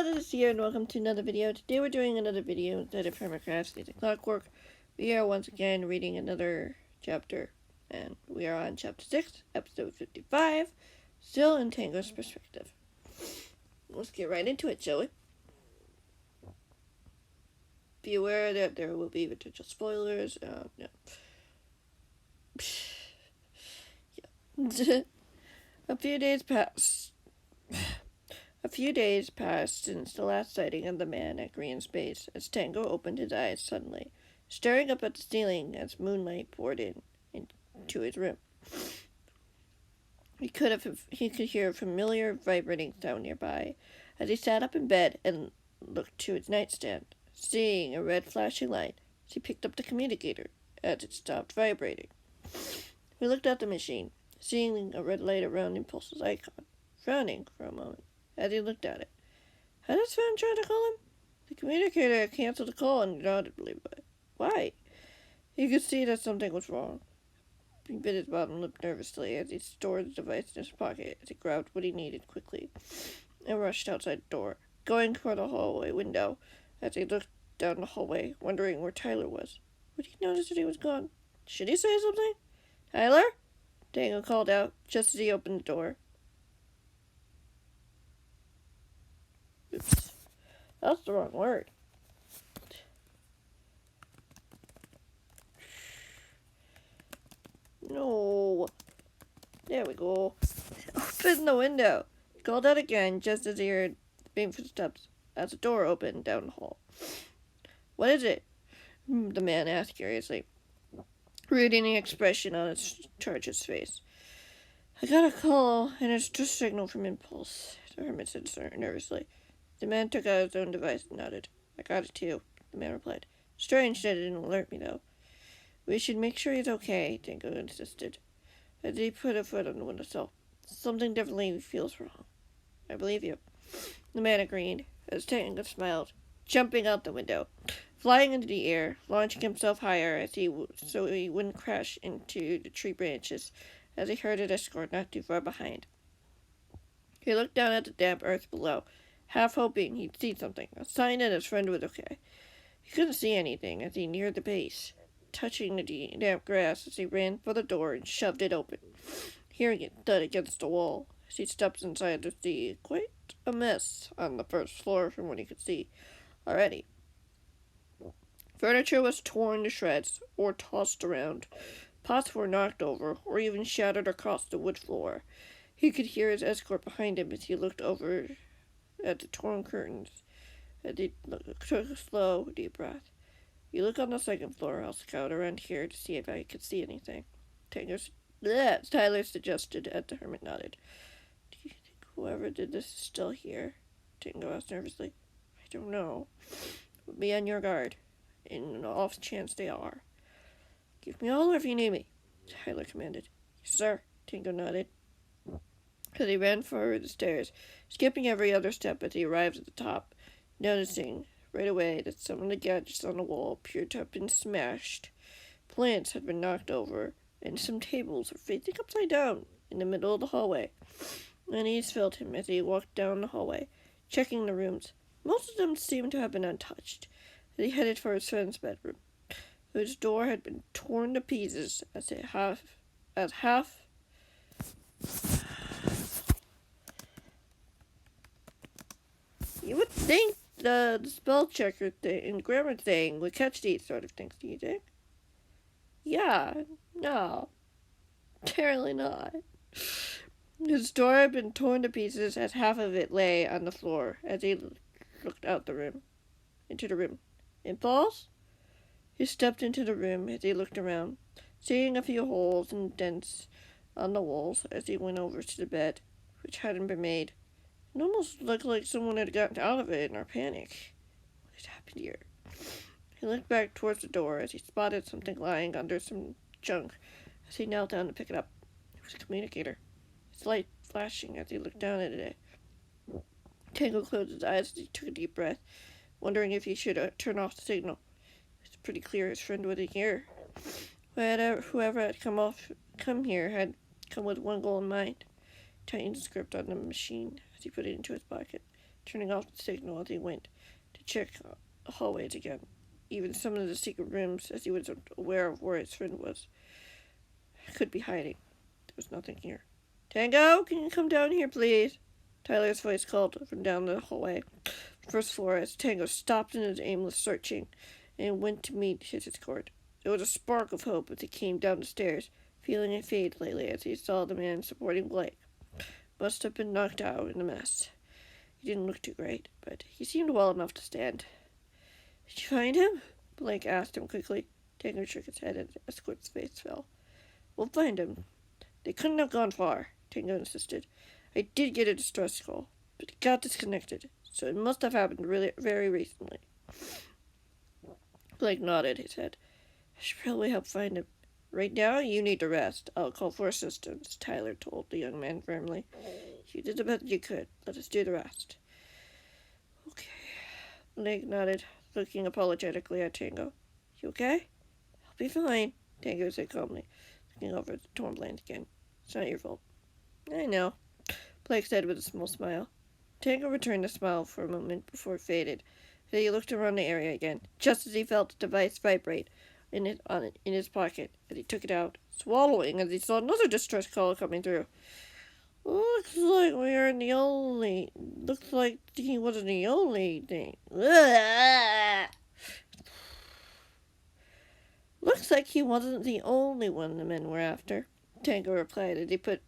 this is here and welcome to another video. Today we're doing another video instead of Hermitcraft using Clockwork. We are once again reading another chapter, and we are on chapter 6, episode 55, still in Tango's perspective. Let's get right into it, shall we? Be aware that there will be potential spoilers. Yeah. A few days passed since the last sighting of the man at Green Space as Tango opened his eyes suddenly, staring up at the ceiling as moonlight poured into his room. He could hear a familiar vibrating sound nearby as he sat up in bed and looked to his nightstand, seeing a red flashing light as he picked up the communicator as it stopped vibrating. He looked at the machine, seeing a red light around Impulse's icon, frowning for a moment as he looked at it. Had his friend tried to call him? The communicator canceled the call and inaudibly, but why? He could see that something was wrong. He bit his bottom lip nervously as he stored the device in his pocket as he grabbed what he needed quickly and rushed outside the door, going for the hallway window as he looked down the hallway, wondering where Tyler was. Would he notice that he was gone? Should he say something? Tyler? Tango called out just as he opened the door. Oops. That's the wrong word. No. There we go. Open the window. He called out again just as he heard faint footsteps as the door opened down the hall. What is it? The man asked curiously, reading the expression on his charge's face. I got a call and it's just a signal from Impulse, the hermit said nervously. The man took out his own device and nodded. I got it too, the man replied. Strange that it didn't alert me, though. We should make sure he's okay, Tango insisted, as he put a foot on the windowsill. Something definitely feels wrong. I believe you. The man agreed, as Tango smiled, jumping out the window, flying into the air, launching himself higher so he wouldn't crash into the tree branches as he heard his escort not too far behind. He looked down at the damp earth below, half hoping he'd see something, a sign that his friend was okay. He couldn't see anything as he neared the base, touching the damp grass as he ran for the door and shoved it open, hearing it thud against the wall as he stepped inside to see quite a mess on the first floor from what he could see already. Furniture was torn to shreds or tossed around. Pots were knocked over or even shattered across the wood floor. He could hear his escort behind him as he looked over at the torn curtains as he took a slow, deep breath. You look on the second floor. I'll scout around here to see if I could see anything. Tyler suggested as the hermit nodded. Do you think whoever did this is still here? Tango asked nervously. I don't know. We'll be on your guard, in an off chance they are. Give me all if you need me, Tyler commanded. Yes, sir, Tango nodded, as he ran for the stairs, skipping every other step as he arrived at the top, noticing right away that some of the gadgets on the wall appeared to have been smashed. Plants had been knocked over, and some tables were facing upside down in the middle of the hallway. Unease filled him as he walked down the hallway, checking the rooms. Most of them seemed to have been untouched, as he headed for his friend's bedroom, whose door had been torn to pieces You would think the spell checker thing and grammar thing would catch these sort of things, do you think? Yeah, no, apparently not. His door had been torn to pieces as half of it lay on the floor as he looked out into the room. Impulse? He stepped into the room as he looked around, seeing a few holes and dents on the walls as he went over to the bed, which hadn't been made. It almost looked like someone had gotten out of it in our panic. What had happened here? He looked back towards the door as he spotted something lying under some junk as he knelt down to pick it up. It was a communicator, its light flashing as he looked down at it. Tango closed his eyes as he took a deep breath, wondering if he should turn off the signal. It's pretty clear his friend wasn't here. Whoever had come here had come with one goal in mind. Tightened his grip on the machine as he put it into his pocket, turning off the signal as he went to check the hallways again. Even some of the secret rooms, as he was aware of where his friend was, could be hiding. There was nothing here. Tango, can you come down here, please? Tyler's voice called from down the hallway. First floor, as Tango stopped in his aimless searching and went to meet his escort. There was a spark of hope as he came down the stairs, feeling it fade lately as he saw the man supporting Blake. Must have been knocked out in the mess. He didn't look too great, but he seemed well enough to stand. Did you find him? Blake asked him quickly. Tango shook his head as the escort's face fell. We'll find him. They couldn't have gone far, Tango insisted. I did get a distress call, but it got disconnected, so it must have happened really very recently. Blake nodded his head. I should probably help find him. Right now, you need to rest. I'll call for assistance, Tyler told the young man firmly. You did the best you could. Let us do the rest. Okay. Blake nodded, looking apologetically at Tango. You okay? I'll be fine, Tango said calmly, looking over at the torn blanket again. It's not your fault. I know, Blake said with a small smile. Tango returned the smile for a moment before it faded. Then he looked around the area again, just as he felt the device vibrate in his pocket as he took it out, swallowing as he saw another distress call coming through. Looks like he wasn't the only thing. Looks like he wasn't the only one the men were after, Tango replied as he put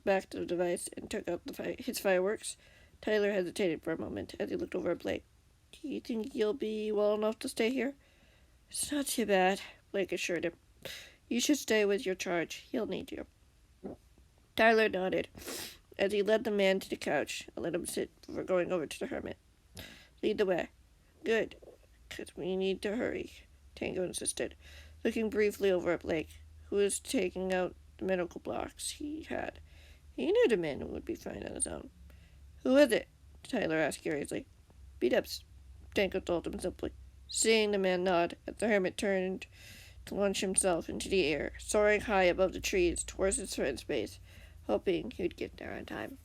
back to the device and took out his fireworks. Tyler hesitated for a moment as he looked over at Blake. Do you think you'll be well enough to stay here? It's not too bad, Blake assured him. You should stay with your charge. He'll need you. Tyler nodded as he led the man to the couch and let him sit before going over to the hermit. Lead the way. Good, because we need to hurry, Tango insisted, looking briefly over at Blake, who was taking out the medical box he had. He knew the man would be fine on his own. Who is it? Tyler asked curiously. Beat-ups, Tango told him simply. Seeing the man nod, as the hermit turned to launch himself into the air, soaring high above the trees towards his friend's base, hoping he would get there on time.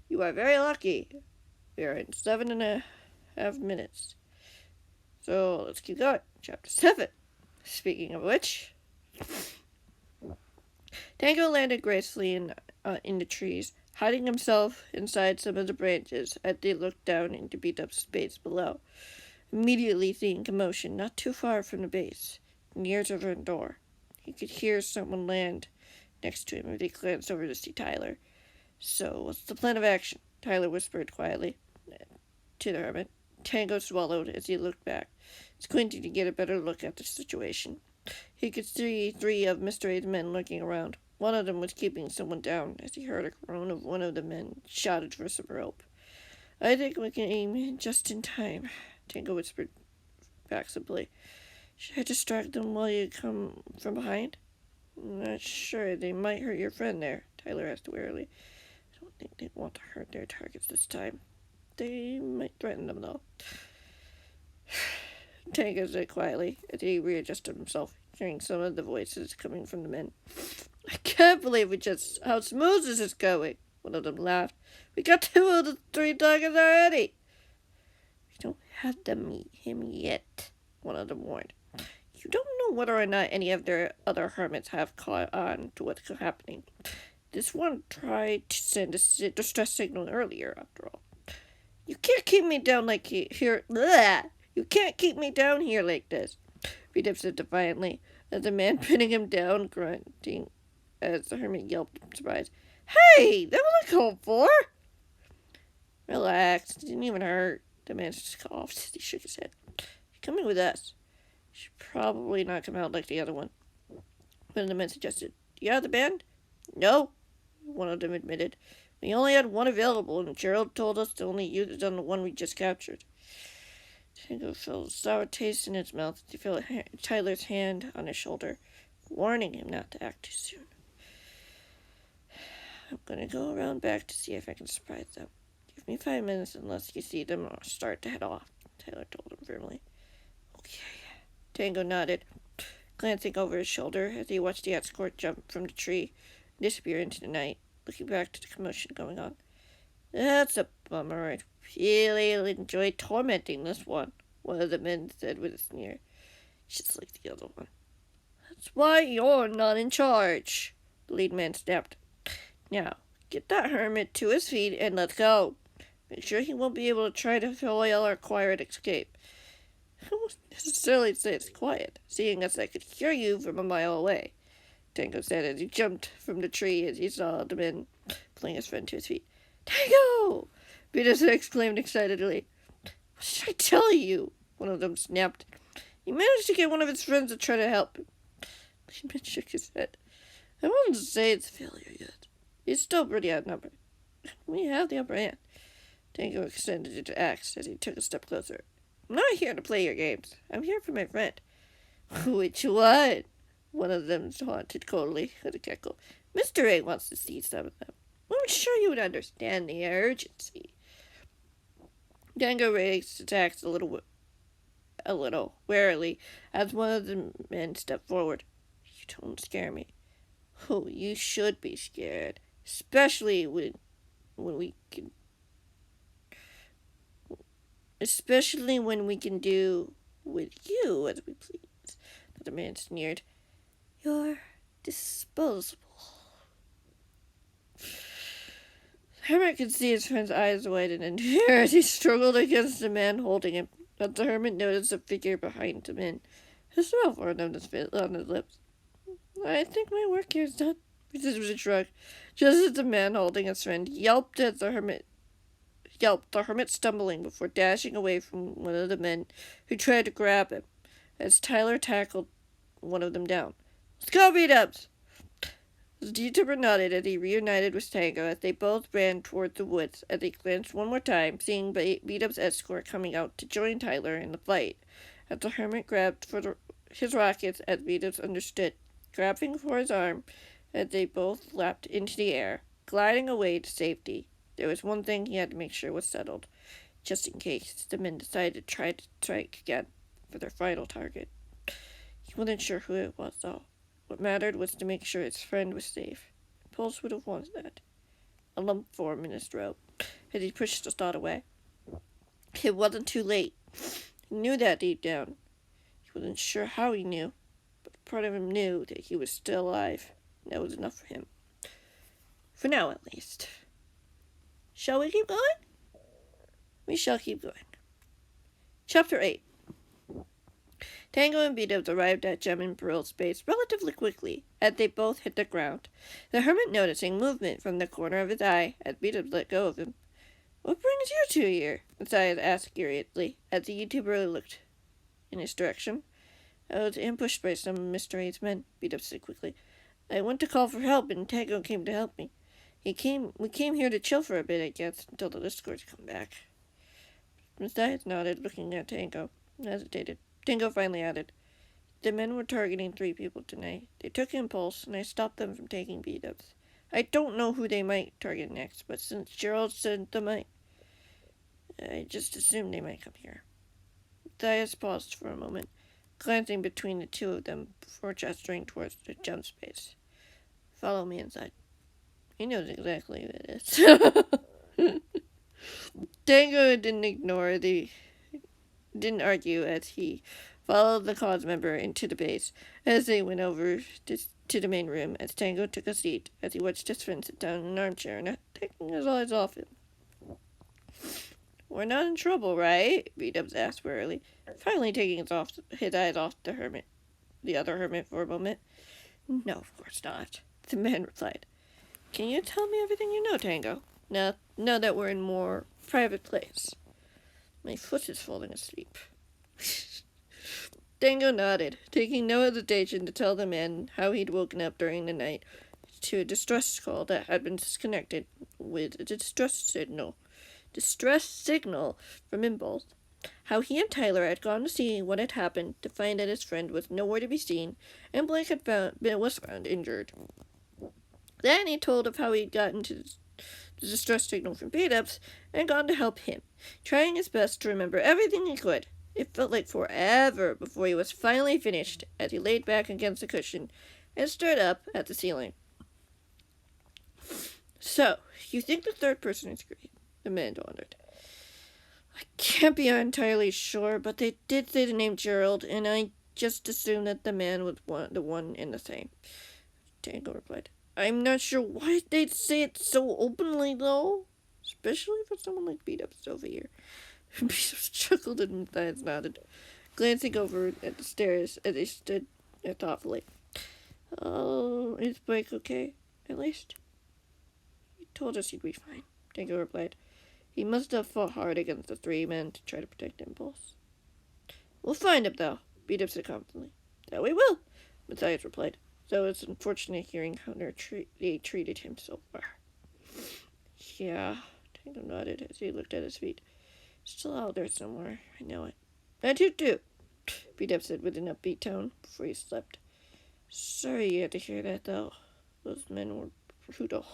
You are very lucky. We are in 7.5 minutes. So let's keep going. Chapter 7. Speaking of which, Tango landed gracefully in the trees, hiding himself inside some of the branches as they looked down into beat-up space below, immediately seeing commotion not too far from the base, near the front door. He could hear someone land next to him as he glanced over to see Tyler. So, what's the plan of action? Tyler whispered quietly to the hermit. Tango swallowed as he looked back, squinting to get a better look at the situation. He could see 3 of Mr. A's men lurking around. One of them was keeping someone down as he heard a groan of one of the men shouted for some rope. I think we can aim in just in time, Tango whispered back simply. Should I distract them while you come from behind? I'm not sure. They might hurt your friend there, Tyler asked wearily. I don't think they want to hurt their targets this time. They might threaten them, though. Tango said quietly as he readjusted himself, hearing some of the voices coming from the men. I can't believe how smooth this is going, one of them laughed. We got 2 of the 3 targets already. We don't have to meet him yet, one of them warned. You don't know whether or not any of their other hermits have caught on to what's happening. This one tried to send a distress signal earlier, after all. You can't keep me down like here. Bleh! You can't keep me down here like this, Beat-Up said defiantly, as the man pinning him down, grunting as the hermit yelped in surprise. Hey, that wasn't called for. Relax, it didn't even hurt, the man scoffed as he shook his head. You're coming with us. You should probably not come out like the other one, one of the men suggested. Do you have the band? No, one of them admitted. We only had one available, and Gerald told us to only use it on the one we just captured. Tango felt a sour taste in his mouth as he felt Tyler's hand on his shoulder, warning him not to act too soon. I'm going to go around back to see if I can surprise them. Give me 5 minutes unless you see them or start to head off, Tyler told him firmly. Okay. Tango nodded, glancing over his shoulder as he watched the escort jump from the tree and disappear into the night, looking back to the commotion going on. That's a bummer. I really enjoy tormenting this one of the men said with a sneer, just like the other one. That's why you're not in charge, the lead man snapped. Now, get that hermit to his feet and let's go. Make sure he won't be able to try to foil our quiet escape. I won't necessarily say it's quiet, seeing as I could hear you from a mile away, Tango said as he jumped from the tree as he saw the man pulling his friend to his feet. Tango! Peterson exclaimed excitedly. What should I tell you? One of them snapped. He managed to get one of his friends to try to help him. Leadman shook his head. I wouldn't say it's a failure yet. He's still pretty outnumbered. We have the upper hand. Tango extended his axe as he took a step closer. I'm not here to play your games. I'm here for my friend. Which one? One of them taunted coldly with a cackle. Mr. A wants to see some of them. I'm sure you would understand the urgency. Tango raised his axe a little warily as one of the men stepped forward. You don't scare me. Oh, you should be scared, especially when we can do with you as we please. The man sneered. You're disposable. Hermit could see his friend's eyes widen in fear as he struggled against the man holding him, but the hermit noticed a figure behind him and a smile formed on his lips. I think my work here is done. This was a shrug. Just as the man holding his friend yelped, the hermit stumbling before dashing away from one of the men who tried to grab him, as Tyler tackled one of them down. Let's go, beat-ups! The YouTuber nodded as he reunited with Tango as they both ran toward the woods as they glanced one more time, seeing Beat-up's escort coming out to join Tyler in the fight. As the hermit grabbed for his rockets as Beat-ups understood, grabbing for his arm as they both leapt into the air, gliding away to safety. There was one thing he had to make sure was settled, just in case the men decided to try to strike again for their final target. He wasn't sure who it was, though. What mattered was to make sure his friend was safe. Pulse would have wanted that. A lump formed in his throat as he pushed the thought away. It wasn't too late. He knew that deep down. He wasn't sure how he knew, but part of him knew that he was still alive. And that was enough for him. For now, at least. Shall we keep going? We shall keep going. Chapter 8. Tango and Beat-ups arrived at Gem and Pearl's base relatively quickly, as they both hit the ground, the hermit noticing movement from the corner of his eye as Beat-ups let go of him. What brings you two here? Messiah asked curiously, as the YouTuber looked in his direction. I was ambushed by some of Mr. A's men, Beat-ups said quickly. I went to call for help, and Tango came to help me. We came here to chill for a bit, I guess, until the escorts come back. Messiah nodded, looking at Tango, and hesitated. Tango finally added, the men were targeting 3 people tonight. They took impulse, and I stopped them from taking beat-ups. I don't know who they might target next, but since Gerald said they might, I just assumed they might come here. Matthias paused for a moment, glancing between the two of them before gesturing towards the gem space. Follow me inside. He knows exactly who it is. Tango didn't argue as he followed the cause member into the base as they went over to the main room as Tango took a seat as he watched his friend sit down in an armchair, not taking his eyes off him. We're not in trouble, right? Beat-ups asked wearily, finally taking his eyes off the other hermit for a moment. No, of course not, the man replied. Can you tell me everything you know, Tango? Now that we're in a more private place. My foot is falling asleep. Tango nodded, taking no hesitation to tell the man how he'd woken up during the night to a distress call that had been disconnected with a distress signal from Impulse. How he and Tyler had gone to see what had happened to find that his friend was nowhere to be seen, and Blake was found injured. Then he told of how he'd gotten to the distress signal from Beat-ups and gone to help him, trying his best to remember everything he could. It felt like forever before he was finally finished as he laid back against the cushion and stared up at the ceiling. So, you think the third person is great? The man wondered. I can't be entirely sure, but they did say the name Gerald, and I just assumed that the man was the one and the same. Tango replied. I'm not sure why they'd say it so openly, though. Especially for someone like Beat-Ups over here. Beat-Ups chuckled and Matthias nodded, glancing over at the stairs as they stood there thoughtfully. Oh, is Blake okay? At least? He told us he'd be fine, Tango replied. He must have fought hard against the three men to try to protect Impulse. We'll find him, though, Beat-Ups said confidently. That we will, Matthias replied, though it's unfortunate hearing how they treated him so far. Yeah, Tango nodded as he looked at his feet. Still out there somewhere, I know it. I do too, Beat-Up said with an upbeat tone before he slept. Sorry you had to hear that, though. Those men were brutal.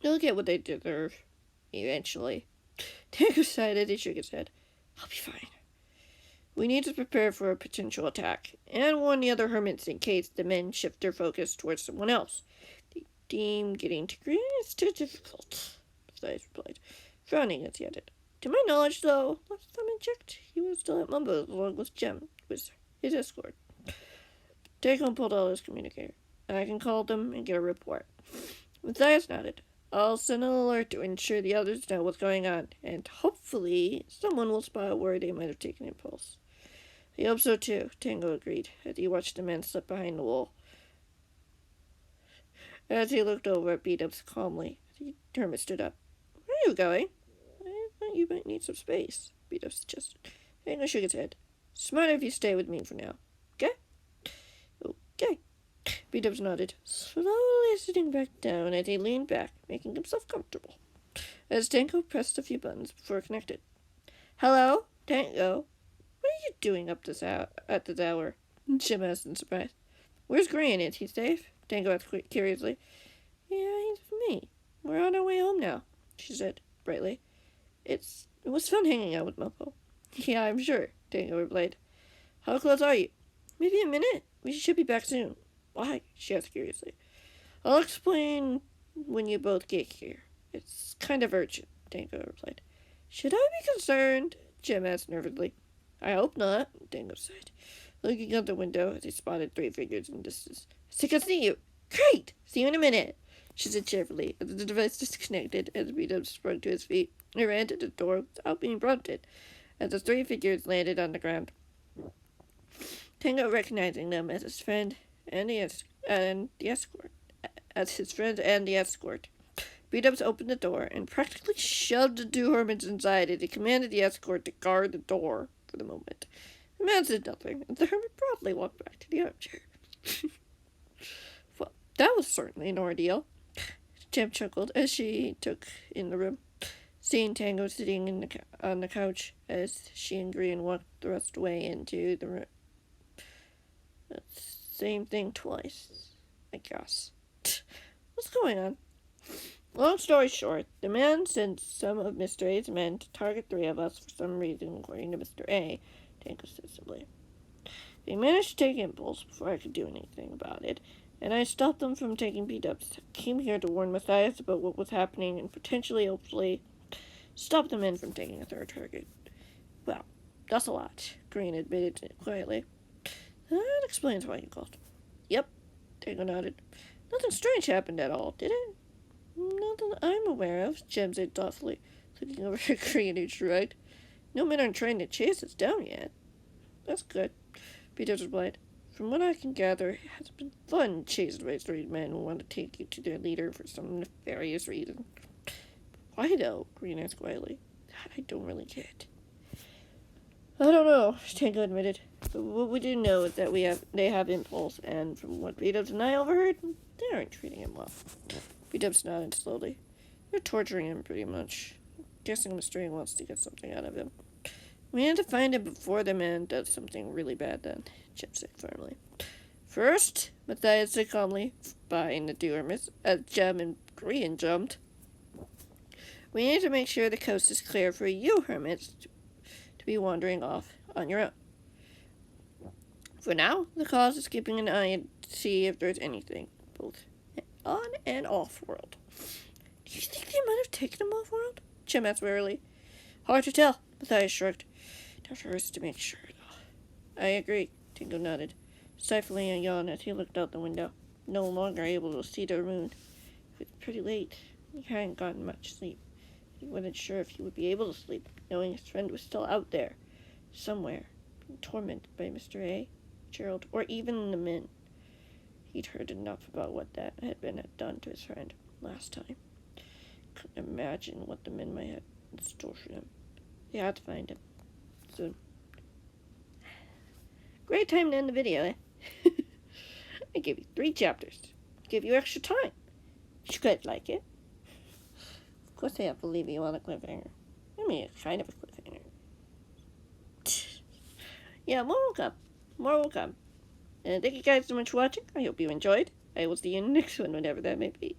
They'll get what they deserve, eventually. Tango sighed as he shook his head. I'll be fine. We need to prepare for a potential attack, and warn the other hermits in case the men shift their focus towards someone else. They deem getting to Green is too difficult, Matthias replied, frowning as he added. To my knowledge, though, last time I checked, he was still at Mumbo along with Jem, with his escort. Tango pulled out his communicator, and I can call them and get a report. Matthias nodded. I'll send an alert to ensure the others know what's going on, and hopefully someone will spot where they might have taken Impulse. I hope so too, Tango agreed, as he watched the man slip behind the wall. As he looked over at Beat-Ups calmly, the hermit stood up. Where are you going? I thought you might need some space, Beat-Ups suggested. Tango shook his head. Smarter if you stay with me for now. Okay? Okay. Beat-Ups nodded, slowly sitting back down as he leaned back, making himself comfortable. As Tango pressed a few buttons before it connected. Hello, Tango. What are you doing up at this hour? Jim asked in surprise. Where's Green? Is he safe? Tango asked curiously. Yeah, he's with me. We're on our way home now, she said brightly. It was fun hanging out with Mopo. Yeah, I'm sure, Tango replied. How close are you? Maybe a minute. We should be back soon. Why? She asked curiously. I'll explain when you both get here. It's kind of urgent, Tango replied. Should I be concerned? Jim asked nervously. I hope not, Tango sighed, looking out the window as he spotted three figures in the distance. I can see you. Great! See you in a minute, she said cheerfully as the device disconnected as Beat-Up sprung to his feet and ran to the door without being prompted as the three figures landed on the ground. Tango recognizing them as his friend and the escort. Beat-Ups opened the door and practically shoved the two hermits inside as he commanded the escort to guard the door for the moment. The man said nothing, and the hermit proudly walked back to the armchair. Well, that was certainly an ordeal. Jem chuckled as she took in the room, seeing Tango sitting on the couch as she and Green walked the rest away into the room. Same thing twice, I guess. What's going on? Long story short, the man sent some of Mr. A's men to target three of us for some reason, according to Mr. A, Tango said simply. They managed to take Impulse before I could do anything about it, and I stopped them from taking Beat-Ups. I came here to warn Matthias about what was happening and potentially, hopefully, stop the men from taking a third target. Well, that's a lot, Green admitted quietly. That explains why you called. Yep, Tango nodded. Nothing strange happened at all, did it? Not that I'm aware of, Jem said thoughtfully, looking over at Green who shrugged. No men are trying to chase us down yet. That's good, Beat-Ups replied. From what I can gather, it has been fun chasing by three men who want to take you to their leader for some nefarious reason. Why though? Green asked quietly. That I don't really get. I don't know, Tango admitted. But what we do know is that they have Impulse, and from what Beat-Ups and I overheard, they aren't treating him well. Beat-Ups nodded slowly. They're torturing him pretty much. Guessing Mr. A wants to get something out of him. We need to find him before the man does something really bad then, Jem said firmly. First, Matthias said calmly, behind the two hermits, as Jem and Green jumped. We need to make sure the coast is clear for you hermits to be wandering off on your own. For now, the cause is keeping an eye to see if there's anything, both on and off-world. Do you think they might have taken him off-world? Jim asked wearily. Hard to tell, Matthias shrugged. Dr. Hurst to make sure, though. I agree, Tango nodded, stifling a yawn as he looked out the window, no longer able to see the moon. It was pretty late. He hadn't gotten much sleep. He wasn't sure if he would be able to sleep, knowing his friend was still out there, somewhere, being tormented by Mr. A, Gerald, or even the men. He'd heard enough about what that had done to his friend last time. Couldn't imagine what the men might have in store for him. They had to find him soon. Great time to end the video, eh? I gave you 3 chapters. I gave you extra time. You guys like it? Of course I have to leave you on a cliffhanger. I mean, it's kind of a cliffhanger. Yeah, more will come. More will come. And thank you guys so much for watching. I hope you enjoyed. I will see you in the next one, whenever that may be.